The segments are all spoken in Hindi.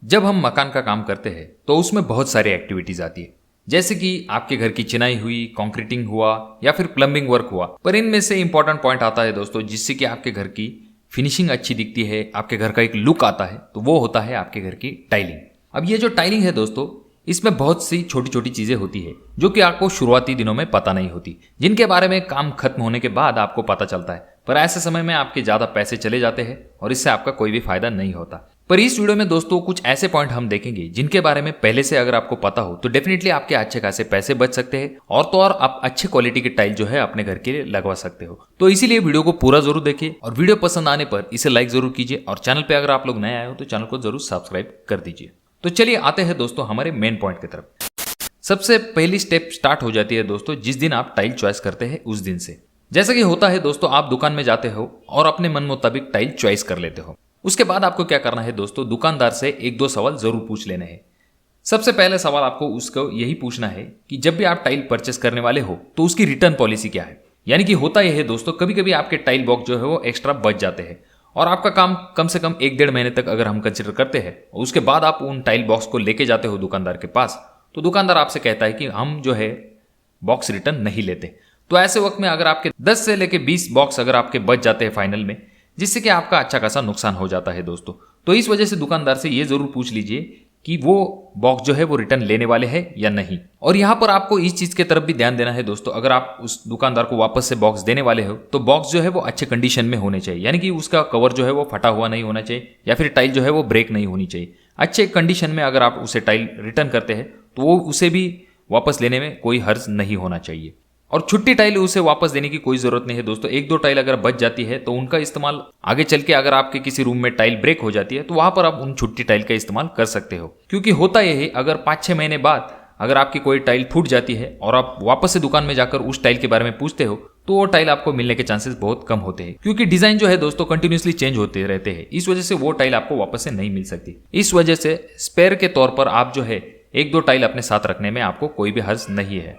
जब हम मकान का काम करते हैं तो उसमें बहुत सारी एक्टिविटीज आती है, जैसे कि आपके घर की चिनाई हुई, कंक्रीटिंग हुआ या फिर प्लम्बिंग वर्क हुआ। पर इनमें से इंपॉर्टेंट पॉइंट आता है दोस्तों, जिससे कि आपके घर की फिनिशिंग अच्छी दिखती है, आपके घर का एक लुक आता है, तो वो होता है आपके घर की टाइलिंग। अब ये जो टाइलिंग है दोस्तों, इसमें बहुत सी छोटी छोटी चीजें होती है जो कि आपको शुरुआती दिनों में पता नहीं होती, जिनके बारे में काम खत्म होने के बाद आपको पता चलता है। पर ऐसे समय में आपके ज्यादा पैसे चले जाते हैं और इससे आपका कोई भी फायदा नहीं होता। पर इस वीडियो में दोस्तों कुछ ऐसे पॉइंट हम देखेंगे जिनके बारे में पहले से अगर आपको पता हो तो डेफिनेटली आपके अच्छे खासे पैसे बच सकते हैं, और तो और आप अच्छे क्वालिटी की टाइल जो है अपने घर के लिए लगवा सकते हो। तो इसीलिए वीडियो को पूरा जरूर देखिए, और वीडियो पसंद आने पर इसे लाइक जरूर कीजिए, और चैनल पे अगर आप लोग नए आए हो तो चैनल को जरूर सब्सक्राइब कर दीजिए। तो चलिए आते हैं दोस्तों हमारे मेन पॉइंट की तरफ। सबसे पहली स्टेप स्टार्ट हो जाती है दोस्तों जिस दिन आप टाइल चॉइस करते हैं उस दिन से। जैसा कि होता है दोस्तों, आप दुकान में जाते हो और अपने मन मुताबिक टाइल चॉइस कर लेते हो। उसके बाद आपको क्या करना है दोस्तों, दुकानदार से एक दो सवाल जरूर पूछ लेने हैं। सबसे पहले सवाल आपको उसको यही पूछना है कि जब भी आप टाइल परचेस करने वाले हो तो उसकी रिटर्न पॉलिसी क्या है। यानी कि होता यह है दोस्तों, कभी कभी आपके टाइल बॉक्स जो है वो एक्स्ट्रा बच जाते हैं, और आपका काम कम से कम 1-1.5 महीने तक अगर हम कंसिडर करते हैं, और उसके बाद आप उन टाइल बॉक्स को लेके जाते हो दुकानदार के पास, तो दुकानदार आपसे कहता है कि हम जो है बॉक्स रिटर्न नहीं लेते। तो ऐसे वक्त में अगर आपके 10 से लेके 20 बॉक्स अगर आपके बच जाते हैं फाइनल में, जिससे कि आपका अच्छा खासा नुकसान हो जाता है दोस्तों। तो इस वजह से दुकानदार से ये जरूर पूछ लीजिए कि वो बॉक्स जो है वो रिटर्न लेने वाले हैं या नहीं। और यहाँ पर आपको इस चीज की तरफ भी ध्यान देना है दोस्तों, अगर आप उस दुकानदार को वापस से बॉक्स देने वाले हो तो बॉक्स जो है वो अच्छे कंडीशन में होने चाहिए। यानी कि उसका कवर जो है वो फटा हुआ नहीं होना चाहिए, या फिर टाइल जो है वो ब्रेक नहीं होनी चाहिए। अच्छे कंडीशन में अगर आप उसे टाइल रिटर्न करते हैं तो वो उसे भी वापस लेने में कोई हर्ज नहीं होना चाहिए। और छुट्टी टाइल उसे वापस देने की कोई जरूरत नहीं है दोस्तों। 1-2 टाइल अगर बच जाती है तो उनका इस्तेमाल आगे चल के, अगर आपके किसी रूम में टाइल ब्रेक हो जाती है तो वहां पर आप उन छुट्टी टाइल का इस्तेमाल कर सकते हो। क्योंकि होता यह है, अगर 5-6 महीने बाद अगर आपकी कोई टाइल फूट जाती है और आप वापस से दुकान में जाकर उस टाइल के बारे में पूछते हो तो वो टाइल आपको मिलने के चांसेस बहुत कम होते हैं, क्योंकि डिजाइन जो है दोस्तों कंटिन्यूसली चेंज होते रहते हैं। इस वजह से वो टाइल आपको वापस से नहीं मिल सकती। इस वजह से स्पेयर के तौर पर आप जो है 1-2 टाइल अपने साथ रखने में आपको कोई भी हर्ज नहीं है।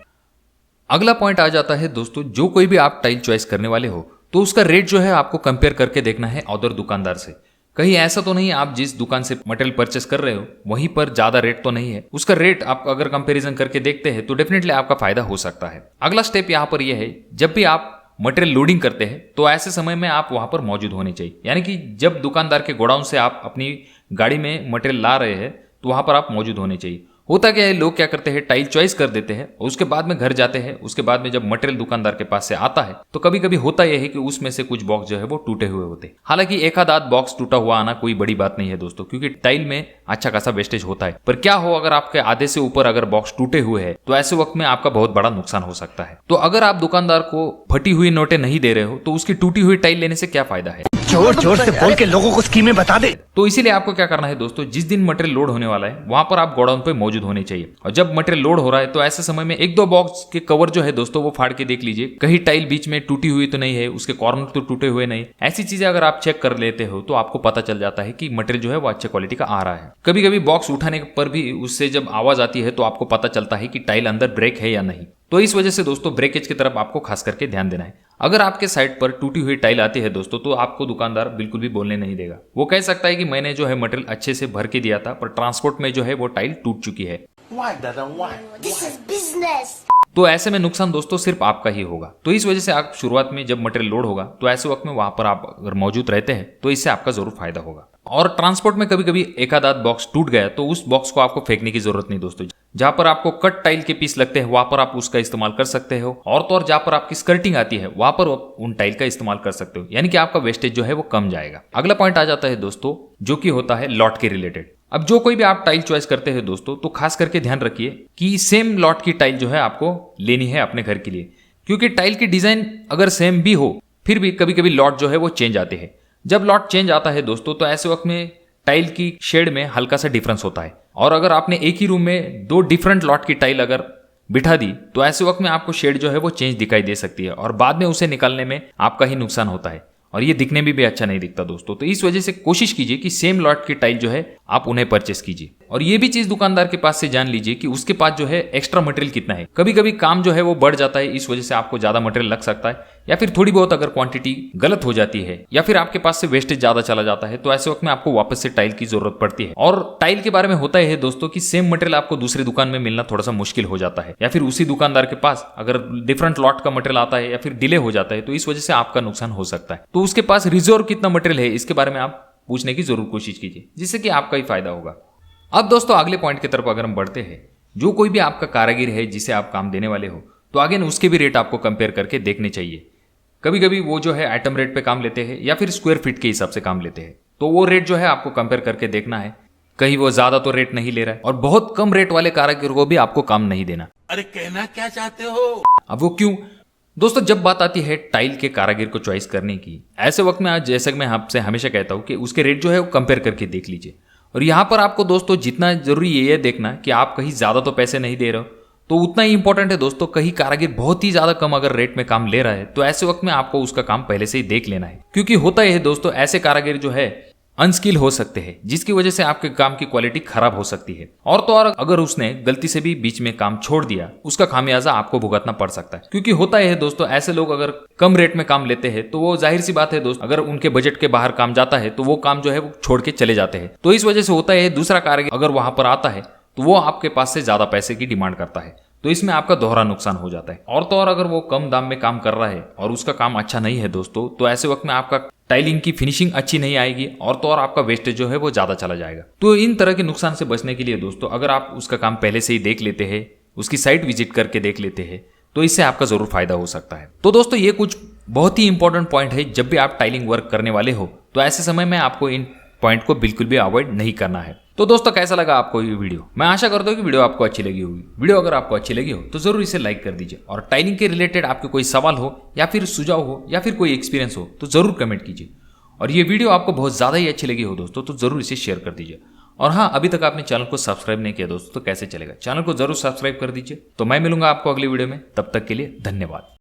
अगला पॉइंट आ जाता है दोस्तों, जो कोई भी आप टाइल चॉइस करने वाले हो तो उसका रेट जो है आपको कंपेयर करके देखना है अदर दुकानदार से। कहीं ऐसा तो नहीं आप जिस दुकान से मटेरियल परचेस कर रहे हो वहीं पर ज्यादा रेट तो नहीं है, उसका रेट आप अगर कंपैरिजन करके देखते हैं तो डेफिनेटली आपका फायदा हो सकता है। अगला स्टेप यहाँ पर यह है, जब भी आप मटेरियल लोडिंग करते हैं तो ऐसे समय में आप वहां पर मौजूद होने चाहिए। यानी कि जब दुकानदार के गोडाउन से आप अपनी गाड़ी में मटेरियल ला रहे हैं तो वहां पर आप मौजूद होने चाहिए। होता क्या है, लोग क्या करते हैं, टाइल चॉइस कर देते हैं और उसके बाद में घर जाते हैं। उसके बाद में जब मटेरियल दुकानदार के पास से आता है तो कभी कभी होता यह है कि उसमें से कुछ बॉक्स जो है वो टूटे हुए होते हैं। हालांकि एक आध बॉक्स टूटा हुआ आना कोई बड़ी बात नहीं है दोस्तों, क्योंकि टाइल में अच्छा खासा वेस्टेज होता है। पर क्या हो, अगर आपके आधे से ऊपर अगर बॉक्स टूटे हुए हैं तो ऐसे वक्त में आपका बहुत बड़ा नुकसान हो सकता है। तो अगर आप दुकानदार को फटी हुई नोटें नहीं दे रहे हो तो उसकी टूटी हुई टाइल लेने से क्या फायदा है। जोर जोर से बोल के लोगों को स्कीमें बता दे। तो इसीलिए आपको क्या करना है दोस्तों, जिस दिन मटेरियल लोड होने वाला है वहां पर आप गोडाउन पे मौजूद होने चाहिए। और जब मटेरियल लोड हो रहा है तो ऐसे समय में 1-2 बॉक्स के कवर जो है दोस्तों वो फाड़ के देख लीजिए, कहीं टाइल बीच में टूटी हुई तो नहीं है, उसके कॉर्नर तो टूटे हुए नहीं। ऐसी चीजें अगर आप चेक कर लेते हो तो आपको पता चल जाता है कि मटेरियल जो है वो अच्छे क्वालिटी का आ रहा है। कभी कभी बॉक्स उठाने पर भी उससे जब आवाज आती है तो आपको पता चलता है कि टाइल अंदर ब्रेक है या नहीं। तो इस वजह से दोस्तों ब्रेकेज की तरफ आपको खास करके ध्यान देना है। अगर आपके साइड पर टूटी हुई टाइल आती है दोस्तों तो आपको दुकानदार बिल्कुल भी बोलने नहीं देगा। वो कह सकता है कि मैंने जो है मटेरियल अच्छे से भर के दिया था, पर ट्रांसपोर्ट में जो है वो टाइल टूट चुकी है। This is business. तो ऐसे में नुकसान दोस्तों सिर्फ आपका ही होगा। तो इस वजह से आप शुरुआत में जब मटेरियल लोड होगा तो ऐसे वक्त में वहां पर आप अगर मौजूद रहते हैं तो इससे आपका जरूर फायदा होगा। और ट्रांसपोर्ट में कभी कभी एक आध बॉक्स टूट गया तो उस बॉक्स को आपको फेंकने की जरूरत नहीं दोस्तों। जहां पर आपको कट टाइल के पीस लगते हैं वहां पर आप उसका इस्तेमाल कर सकते हो, और तो और जहां पर आपकी स्कर्टिंग आती है वहां पर आप उन टाइल का इस्तेमाल कर सकते हो। यानी कि आपका वेस्टेज जो है वो कम जाएगा। अगला पॉइंट आ जाता है दोस्तों जो कि होता है लॉट के रिलेटेड। अब जो कोई भी आप टाइल चॉइस करते हैं दोस्तों तो खास करके ध्यान रखिए कि सेम लॉट की टाइल जो है आपको लेनी है अपने घर के लिए, क्योंकि टाइल की डिजाइन अगर सेम भी हो फिर भी कभी कभी लॉट जो है वो चेंज आते हैं। जब लॉट चेंज आता है दोस्तों तो ऐसे वक्त में टाइल की शेड में हल्का सा डिफरेंस होता है, और अगर आपने एक ही रूम में 2 डिफरेंट लॉट की टाइल अगर बिठा दी तो ऐसे वक्त में आपको शेड जो है वो चेंज दिखाई दे सकती है, और बाद में उसे निकालने में आपका ही नुकसान होता है, और ये दिखने में भी अच्छा नहीं दिखता दोस्तों। तो इस वजह से कोशिश कीजिए कि सेम लॉट की टाइल जो है आप उन्हें परचेस कीजिए। और ये भी चीज दुकानदार के पास से जान लीजिए कि उसके पास जो है एक्स्ट्रा मटेरियल कितना है। कभी कभी काम जो है वो बढ़ जाता है, इस वजह से आपको ज्यादा मटेरियल लग सकता है, या फिर थोड़ी बहुत अगर क्वांटिटी गलत हो जाती है या फिर आपके पास से वेस्टेज ज्यादा चला जाता है, तो ऐसे वक्त में आपको वापस से टाइल की जरूरत पड़ती है। और टाइल के बारे में होता है दोस्तों कि सेम मटेरियल आपको दूसरी दुकान में मिलना थोड़ा सा मुश्किल हो जाता है, या फिर उसी दुकानदार के पास अगर डिफरेंट लॉट का मटेरियल आता है या फिर डिले हो जाता है, तो इस वजह से आपका नुकसान हो सकता है। तो उसके पास रिजर्व कितना मटेरियल है इसके बारे में आप पूछने की जरूर कोशिश कीजिए, जिससे कि आपका ही फायदा होगा। अब दोस्तों अगले पॉइंट की तरफ अगर हम बढ़ते हैं, जो कोई भी आपका कारीगर है जिसे आप काम देने वाले हो, तो आगे उसके भी रेट आपको कंपेयर करके देखने चाहिए। कभी कभी वो जो है आइटम रेट पे काम लेते हैं या फिर स्क्वायर फीट के हिसाब से काम लेते हैं, तो वो रेट जो है आपको कंपेयर करके देखना है। कहीं वो ज्यादा तो रेट नहीं ले रहा है, और बहुत कम रेट वाले कारीगर को भी आपको काम नहीं देना। अरे कहना क्या चाहते हो? अब वो क्यों? दोस्तों जब बात आती है टाइल के कारीगर को चॉइस करने की, ऐसे वक्त में आज जैसे मैं आपसे हमेशा कहता हूं कि उसके रेट जो है वो कंपेयर करके देख लीजिए। और यहां पर आपको दोस्तों जितना जरूरी ये देखना कि आप कहीं ज्यादा तो पैसे नहीं दे रहे हो, तो उतना ही इंपॉर्टेंट है दोस्तों कहीं कारीगर बहुत ही ज्यादा कम अगर रेट में काम ले रहा है, तो ऐसे वक्त में आपको उसका काम पहले से ही देख लेना है। क्योंकि होता यह है दोस्तों, ऐसे कारीगर जो है अनस्किल हो सकते हैं, जिसकी वजह से आपके काम की क्वालिटी खराब हो सकती है। और तो और अगर उसने गलती से भी बीच में काम छोड़ दिया, उसका खामियाजा आपको भुगतना पड़ सकता है। क्योंकि होता है दोस्तों, ऐसे लोग अगर कम रेट में काम लेते हैं तो वो जाहिर सी बात है दोस्तों, अगर उनके बजट के बाहर काम जाता है तो वो काम जो है वो छोड़ के चले जाते हैं। तो इस वजह से होता है दूसरा कारीगर अगर वहां पर आता है तो वो आपके पास से ज्यादा पैसे की डिमांड करता है, तो इसमें आपका दोहरा नुकसान हो जाता है। और तो और अगर वो कम दाम में काम कर रहा है और उसका काम अच्छा नहीं है दोस्तों, तो ऐसे वक्त में आपका टाइलिंग की फिनिशिंग अच्छी नहीं आएगी, और तो और आपका वेस्टेज जो है वो ज्यादा चला जाएगा। तो इन तरह के नुकसान से बचने के लिए दोस्तों, अगर आप उसका काम पहले से ही देख लेते हैं, उसकी साइट विजिट करके देख लेते हैं, तो इससे आपका जरूर फायदा हो सकता है। तो दोस्तों ये कुछ बहुत ही इंपॉर्टेंट पॉइंट है, जब भी आप टाइलिंग वर्क करने वाले हो तो ऐसे समय में आपको इन पॉइंट को बिल्कुल भी अवॉइड नहीं करना है। तो दोस्तों कैसा लगा आपको ये वीडियो? मैं आशा करता हूँ कि वीडियो आपको अच्छी लगी होगी। वीडियो अगर आपको अच्छी लगी हो तो जरूर इसे लाइक कर दीजिए, और टाइलिंग के रिलेटेड आपके कोई सवाल हो या फिर सुझाव हो या फिर कोई एक्सपीरियंस हो तो जरूर कमेंट कीजिए। और ये वीडियो आपको बहुत ज्यादा ही अच्छी लगी हो दोस्तों, तो जरूर इसे शेयर कर दीजिए। और हाँ, अभी तक आपने चैनल को सब्सक्राइब नहीं किया दोस्तों, तो कैसे चलेगा? चैनल को जरूर सब्सक्राइब कर दीजिए। तो मैं मिलूंगा आपको अगली वीडियो में, तब तक के लिए धन्यवाद।